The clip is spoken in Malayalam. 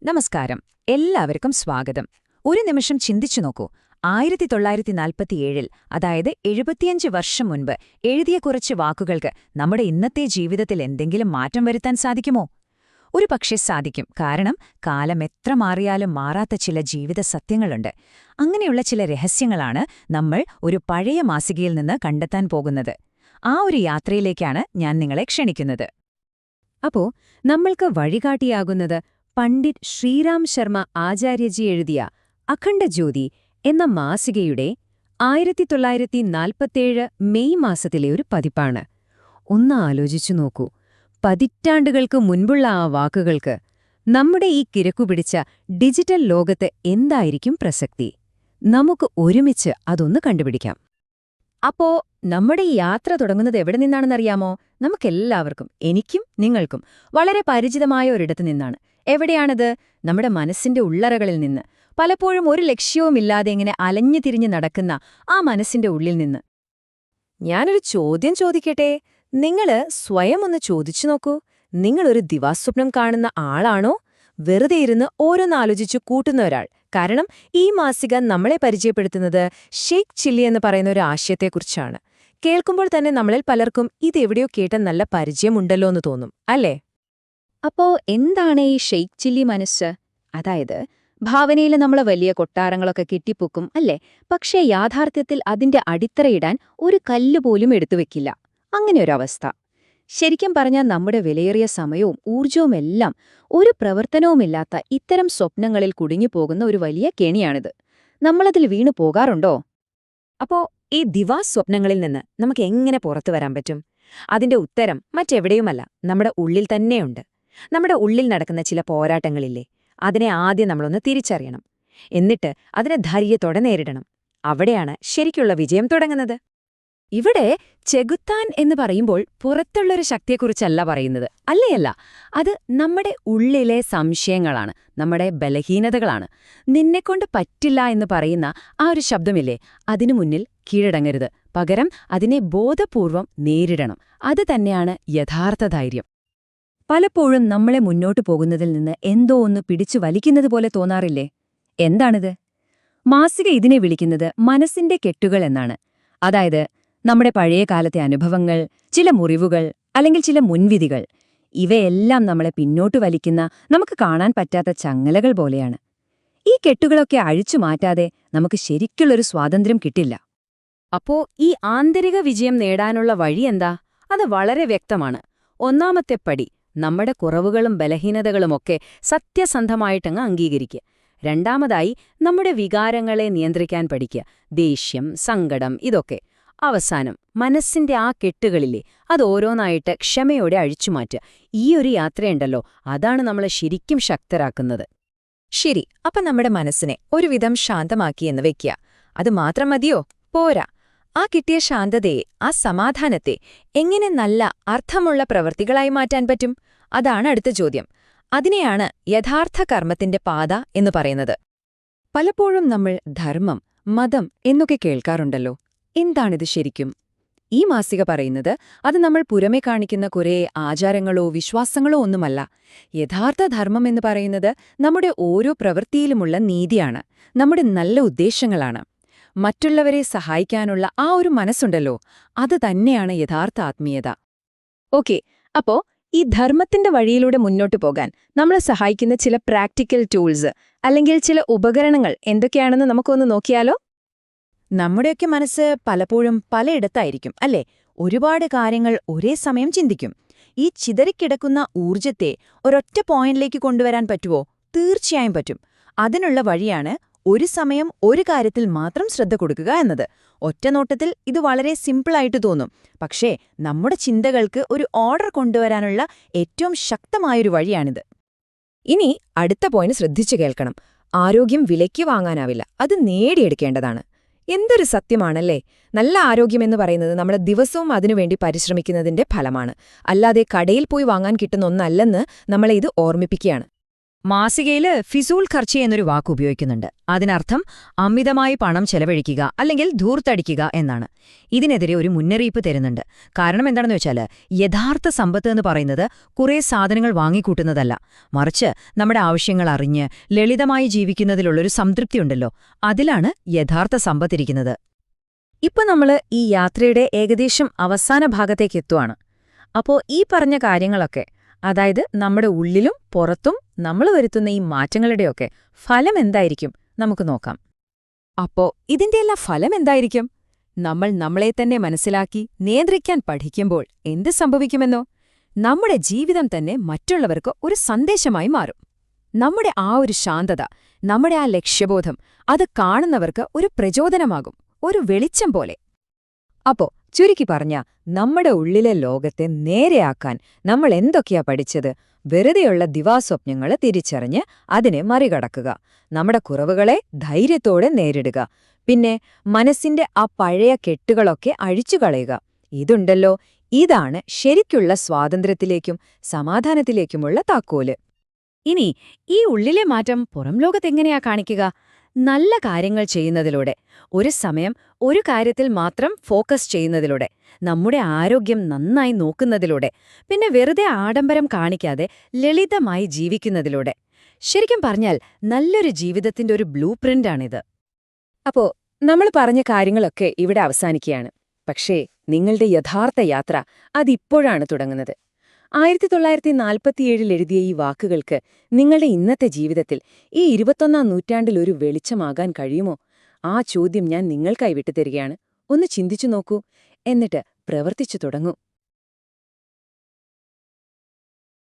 നമസ്കാരം. എല്ലാവർക്കും സ്വാഗതം. ഒരു നിമിഷം ചിന്തിച്ചു നോക്കൂ. 1947 അതായത് 75 വർഷം മുൻപ് എഴുതിയ കുറച്ച് വാക്കുകൾക്ക് നമ്മുടെ ഇന്നത്തെ ജീവിതത്തിൽ എന്തെങ്കിലും മാറ്റം വരുത്താൻ സാധിക്കുമോ? ഒരു പക്ഷേ സാധിക്കും. കാരണം കാലം എത്ര മാറിയാലും മാറാത്ത ചില ജീവിത സത്യങ്ങളുണ്ട്. അങ്ങനെയുള്ള ചില രഹസ്യങ്ങളാണ് നമ്മൾ ഒരു പഴയ മാസികയിൽ നിന്ന് കണ്ടെത്താൻ പോകുന്നത്. ആ ഒരു യാത്രയിലേക്കാണ് ഞാൻ നിങ്ങളെ ക്ഷണിക്കുന്നത്. അപ്പോ നമ്മൾക്ക് വഴികാട്ടിയാകുന്നത് പണ്ഡിറ്റ് ശ്രീറാം ശർമ്മ ആചാര്യജി എഴുതിയ അഖണ്ഡജ്യോതി എന്ന മാസികയുടെ 1947 മെയ് മാസത്തിലെ ഒരു പതിപ്പാണ്. ഒന്ന് ആലോചിച്ചു നോക്കൂ. പതിറ്റാണ്ടുകൾക്ക് മുൻപുള്ള ആ വാക്കുകൾക്ക് നമ്മുടെ ഈ കിരക്കുപിടിച്ച ഡിജിറ്റൽ ലോകത്ത് എന്തായിരിക്കും പ്രസക്തി? നമുക്ക് ഒരുമിച്ച് അതൊന്ന് കണ്ടുപിടിക്കാം. അപ്പോ നമ്മുടെ ഈ യാത്ര തുടങ്ങുന്നത് എവിടെ നിന്നാണെന്നറിയാമോ? നമുക്കെല്ലാവർക്കും, എനിക്കും നിങ്ങൾക്കും വളരെ പരിചിതമായ ഒരിടത്തു നിന്നാണ്. എവിടെയാണത്? നമ്മുടെ മനസ്സിന്റെ ഉള്ളറകളിൽ നിന്ന്. പലപ്പോഴും ഒരു ലക്ഷ്യവുമില്ലാതെ ഇങ്ങനെ അലഞ്ഞു തിരിഞ്ഞു നടക്കുന്ന ആ മനസ്സിന്റെ ഉള്ളിൽ നിന്ന്. ഞാനൊരു ചോദ്യം ചോദിക്കട്ടെ. നിങ്ങള് സ്വയം ഒന്ന് ചോദിച്ചു നോക്കൂ. നിങ്ങളൊരു ദിവാസ്വപ്നം കാണുന്ന ആളാണോ? വെറുതെ ഇരുന്ന് ഓരോന്നാലോചിച്ചു കൂട്ടുന്ന ഒരാൾ? കാരണം ഈ മാസിക നമ്മളെ പരിചയപ്പെടുത്തുന്നത് ഷെയ്ഖ് ചില്ലി എന്ന് പറയുന്ന ഒരു ആശയത്തെക്കുറിച്ചാണ്. കേൾക്കുമ്പോൾ തന്നെ നമ്മളിൽ പലർക്കും ഇതെവിടെയോ കേട്ട നല്ല പരിചയമുണ്ടല്ലോ എന്ന് തോന്നും, അല്ലേ? അപ്പോ എന്താണ് ഈ ഷെയ്ഖ് ചില്ലി മനസ്സ്? അതായത് ഭാവനയിൽ നമ്മൾ വലിയ കൊട്ടാരങ്ങളൊക്കെ കെട്ടിപ്പൊക്കും, അല്ലേ? പക്ഷേ യാഥാർത്ഥ്യത്തിൽ അതിന്റെ അടിത്തറയിടാൻ ഒരു കല്ലുപോലും എടുത്തുവെക്കില്ല. അങ്ങനെയൊരവസ്ഥ. ശരിക്കും പറഞ്ഞാൽ നമ്മുടെ വിലയേറിയ സമയവും ഊർജവുമെല്ലാം ഒരു പ്രവർത്തനവുമില്ലാത്ത ഇത്തരം സ്വപ്നങ്ങളിൽ കുടുങ്ങിപ്പോകുന്ന ഒരു വലിയ കെണിയാണിത്. നമ്മളതിൽ വീണു പോകാറുണ്ടോ? അപ്പോ ഈ ദിവാസ്വപ്നങ്ങളിൽ നിന്ന് നമുക്ക് എങ്ങനെ പുറത്തു വരാൻ പറ്റും? അതിന്റെ ഉത്തരം മറ്റെവിടെയുമല്ല, നമ്മുടെ ഉള്ളിൽ തന്നെയുണ്ട്. നമ്മുടെ ഉള്ളിൽ നടക്കുന്ന ചില പോരാട്ടങ്ങളില്ലേ, അതിനെ ആദ്യം നമ്മളൊന്ന് തിരിച്ചറിയണം. എന്നിട്ട് അതിനെ ധൈര്യത്തോടെ നേരിടണം. അവിടെയാണ് ശരിക്കുള്ള വിജയം തുടങ്ങുന്നത്. ഇവിടെ ചെകുത്താൻ എന്ന് പറയുമ്പോൾ പുറത്തുള്ളൊരു ശക്തിയെക്കുറിച്ചല്ല പറയുന്നത്, അല്ലേയല്ല. അത് നമ്മുടെ ഉള്ളിലെ സംശയങ്ങളാണ്, നമ്മുടെ ബലഹീനതകളാണ്. നിന്നെക്കൊണ്ട് പറ്റില്ല എന്ന് പറയുന്ന ആ ഒരു ശബ്ദമില്ലേ, അതിനു മുന്നിൽ കീഴടങ്ങരുത്. പകരം അതിനെ ബോധപൂർവം നേരിടണം. അത് തന്നെയാണ് യഥാർത്ഥ ധൈര്യം. പലപ്പോഴും നമ്മളെ മുന്നോട്ടു പോകുന്നതിൽ നിന്ന് എന്തോ ഒന്ന് പിടിച്ചു വലിക്കുന്നത് പോലെ തോന്നാറില്ലേ? എന്താണിത്? മാസിക ഇതിനെ വിളിക്കുന്നത് മനസ്സിന്റെ കെട്ടുകൾ എന്നാണ്. അതായത് നമ്മുടെ പഴയ കാലത്തെ അനുഭവങ്ങൾ, ചില മുറിവുകൾ, അല്ലെങ്കിൽ ചില മുൻവിധികൾ, ഇവയെല്ലാം നമ്മളെ പിന്നോട്ടു വലിക്കുന്ന, നമുക്ക് കാണാൻ പറ്റാത്ത ചങ്ങലകൾ പോലെയാണ്. ഈ കെട്ടുകളൊക്കെ അഴിച്ചു മാറ്റാതെ നമുക്ക് ശരിക്കുള്ളൊരു സ്വാതന്ത്ര്യം കിട്ടില്ല. അപ്പോ ഈ ആന്തരിക വിജയം നേടാനുള്ള വഴിയെന്താ? അത് വളരെ വ്യക്തമാണ്. ഒന്നാമത്തെ പടി, നമ്മുടെ കുറവുകളും ബലഹീനതകളുമൊക്കെ സത്യസന്ധമായിട്ടങ്ങ് അംഗീകരിക്കുക. രണ്ടാമതായി, നമ്മുടെ വികാരങ്ങളെ നിയന്ത്രിക്കാൻ പഠിക്കുക. ദേഷ്യം, സങ്കടം, ഇതൊക്കെ. അവസാനം, മനസ്സിന്റെ ആ കെട്ടുകളില്ലേ, അത് ഓരോന്നായിട്ട് ക്ഷമയോടെ അഴിച്ചുമാറ്റുക. ഈ ഒരു യാത്രയുണ്ടല്ലോ, അതാണ് നമ്മളെ ശരിക്കും ശക്തരാക്കുന്നത്. ശരി, അപ്പം നമ്മുടെ മനസ്സിനെ ഒരുവിധം ശാന്തമാക്കിയെന്ന് വെക്കുക. അത് മാത്രം മതിയോ? പോരാ. ആ കിട്ടിയ ശാന്തതയെ, ആ സമാധാനത്തെ എങ്ങനെ നല്ല അർത്ഥമുള്ള പ്രവൃത്തികളായി മാറ്റാൻ പറ്റും? അതാണ് അടുത്ത ചോദ്യം. അതിനെയാണ് യഥാർത്ഥ കർമ്മത്തിന്റെ പാത എന്ന് പറയുന്നത്. പലപ്പോഴും നമ്മൾ ധർമ്മം, മതം എന്നൊക്കെ കേൾക്കാറുണ്ടല്ലോ. എന്താണിത് ശരിക്കും? ഈ മാസിക പറയുന്നത് അത് നമ്മൾ പുറമെ കാണിക്കുന്ന കുറേ ആചാരങ്ങളോ വിശ്വാസങ്ങളോ ഒന്നുമല്ല. യഥാർത്ഥ ധർമ്മം എന്ന് പറയുന്നത് നമ്മുടെ ഓരോ പ്രവൃത്തിയിലുമുള്ള നീതിയാണ്, നമ്മുടെ നല്ല ഉദ്ദേശങ്ങളാണ്. മറ്റുള്ളവരെ സഹായിക്കാനുള്ള ആ ഒരു മനസ്സുണ്ടല്ലോ, അത് തന്നെയാണ് യഥാർത്ഥ ആത്മീയത. ഓക്കെ, അപ്പോ ഈ ധർമ്മത്തിന്റെ വഴിയിലൂടെ മുന്നോട്ടു പോകാൻ നമ്മളെ സഹായിക്കുന്ന ചില പ്രാക്ടിക്കൽ ടൂൾസ്, അല്ലെങ്കിൽ ചില ഉപകരണങ്ങൾ എന്തൊക്കെയാണെന്ന് നമുക്കൊന്ന് നോക്കിയാലോ? നമ്മുടെയൊക്കെ മനസ്സ് പലപ്പോഴും പലയിടത്തായിരിക്കും, അല്ലേ? ഒരുപാട് കാര്യങ്ങൾ ഒരേ സമയം ചിന്തിക്കും. ഈ ചിതറിക്കിടക്കുന്ന ഊർജത്തെ ഒരൊറ്റ പോയിന്റിലേക്ക് കൊണ്ടുവരാൻ പറ്റുമോ? തീർച്ചയായും പറ്റും. അതിനുള്ള വഴിയാണ് ഒരു സമയം ഒരു കാര്യത്തിൽ മാത്രം ശ്രദ്ധ കൊടുക്കുക എന്നത്. ഒറ്റനോട്ടത്തിൽ ഇത് വളരെ സിമ്പിളായിട്ട് തോന്നും. പക്ഷേ നമ്മുടെ ചിന്തകൾക്ക് ഒരു ഓർഡർ കൊണ്ടുവരാനുള്ള ഏറ്റവും ശക്തമായൊരു വഴിയാണിത്. ഇനി അടുത്ത പോയിന്റ് ശ്രദ്ധിച്ചു കേൾക്കണം. ആരോഗ്യം വിലയ്ക്ക് വാങ്ങാനാവില്ല, അത് നേടിയെടുക്കേണ്ടതാണ്. എന്തൊരു സത്യമാണല്ലേ! നല്ല ആരോഗ്യമെന്ന് പറയുന്നത് നമ്മൾ ദിവസവും അതിനുവേണ്ടി പരിശ്രമിക്കുന്നതിന്റെ ഫലമാണ്, അല്ലാതെ കടയിൽ പോയി വാങ്ങാൻ കിട്ടുന്ന ഒന്നല്ലെന്ന് നമ്മളെ ഇത് ഓർമ്മിപ്പിക്കുകയാണ്. മാസികയില് ഫിസൂൽ ഖർച്ച് എന്നൊരു വാക്ക് ഉപയോഗിക്കുന്നുണ്ട്. അതിനർത്ഥം അമിതമായി പണം ചെലവഴിക്കുക അല്ലെങ്കിൽ ധൂർത്തടിക്കുക എന്നാണ്. ഇതിനെതിരെ ഒരു മുന്നറിയിപ്പ് തരുന്നുണ്ട്. കാരണം എന്താണെന്ന് വെച്ചാല് യഥാർത്ഥ സമ്പത്ത് എന്ന് പറയുന്നത് കുറേ സാധനങ്ങൾ വാങ്ങിക്കൂട്ടുന്നതല്ല, മറിച്ച് നമ്മുടെ ആവശ്യങ്ങൾ അറിഞ്ഞ് ലളിതമായി ജീവിക്കുന്നതിലുള്ളൊരു സംതൃപ്തിയുണ്ടല്ലോ, അതിലാണ് യഥാർത്ഥ സമ്പത്തിരിക്കുന്നത്. ഇപ്പൊ നമ്മള് ഈ യാത്രയുടെ ഏകദേശം അവസാന ഭാഗത്തേക്ക് എത്തുവാണ്. അപ്പോ ഈ പറഞ്ഞ കാര്യങ്ങളൊക്കെ, അതായത് നമ്മുടെ ഉള്ളിലും പുറത്തും നമ്മൾ വരുത്തുന്ന ഈ മാറ്റങ്ങളുടെയൊക്കെ ഫലം എന്തായിരിക്കും നമുക്ക് നോക്കാം. അപ്പോ ഇതിന്റെയെല്ലാം ഫലം എന്തായിരിക്കും? നമ്മൾ നമ്മളെ തന്നെ മനസ്സിലാക്കി നിയന്ത്രിക്കാൻ പഠിക്കുമ്പോൾ എന്ത് സംഭവിക്കുമെന്നോ? നമ്മുടെ ജീവിതം തന്നെ മറ്റുള്ളവർക്ക് ഒരു സന്ദേശമായി മാറും. നമ്മുടെ ആ ഒരു ശാന്തത, നമ്മുടെ ആ ലക്ഷ്യബോധം, അത് കാണുന്നവർക്ക് ഒരു പ്രചോദനമാകും, ഒരു വെളിച്ചം പോലെ. അപ്പോ ചുരുക്കി പറഞ്ഞ, നമ്മുടെ ഉള്ളിലെ ലോകത്തെ നേരെയാക്കാൻ നമ്മൾ എന്തൊക്കെയാ പഠിച്ചത്? വെറുതെയുള്ള ദിവാസ്വപ്നങ്ങളെ തിരിച്ചറിഞ്ഞ് അതിനെ മറികടക്കുക, നമ്മുടെ കുറവുകളെ ധൈര്യത്തോടെ നേരിടുക, പിന്നെ മനസ്സിന്റെ ആ പഴയ കെട്ടുകളൊക്കെ അഴിച്ചുകളയുക. ഇതുണ്ടല്ലോ, ഇതാണ് ശരിക്കുള്ള സ്വാതന്ത്ര്യത്തിലേക്കും സമാധാനത്തിലേക്കുമുള്ള താക്കോല്. ഇനി ഈ ഉള്ളിലെ മാറ്റം പുറം ലോകത്തെങ്ങനെയാ കാണിക്കുക? നല്ല കാര്യങ്ങൾ ചെയ്യുന്നതിലൂടെ, ഒരു സമയം ഒരു കാര്യത്തിൽ മാത്രം ഫോക്കസ് ചെയ്യുന്നതിലൂടെ, നമ്മുടെ ആരോഗ്യം നന്നായി നോക്കുന്നതിലൂടെ, പിന്നെ വെറുതെ ആഡംബരം കാണിക്കാതെ ലളിതമായി ജീവിക്കുന്നതിലൂടെ. ശരിക്കും പറഞ്ഞാൽ നല്ലൊരു ജീവിതത്തിന്റെ ഒരു ബ്ലൂ പ്രിന്റാണിത്. അപ്പോ നമ്മൾ പറഞ്ഞ കാര്യങ്ങളൊക്കെ ഇവിടെ അവസാനിക്കുകയാണ്. പക്ഷേ നിങ്ങളുടെ യഥാർത്ഥ യാത്ര അതിപ്പോഴാണ് തുടങ്ങുന്നത്. 1947 എഴുതിയ ഈ വാക്കുകൾക്ക് നിങ്ങളുടെ ഇന്നത്തെ ജീവിതത്തിൽ, ഈ 21ാം നൂറ്റാണ്ടിൽ ഒരു വെളിച്ചമാകാൻ കഴിയുമോ? ആ ചോദ്യം ഞാൻ നിങ്ങൾക്കായി വിട്ടുതരികയാണ്. ഒന്ന് ചിന്തിച്ചു നോക്കൂ, എന്നിട്ട് പ്രവർത്തിച്ചു തുടങ്ങൂ.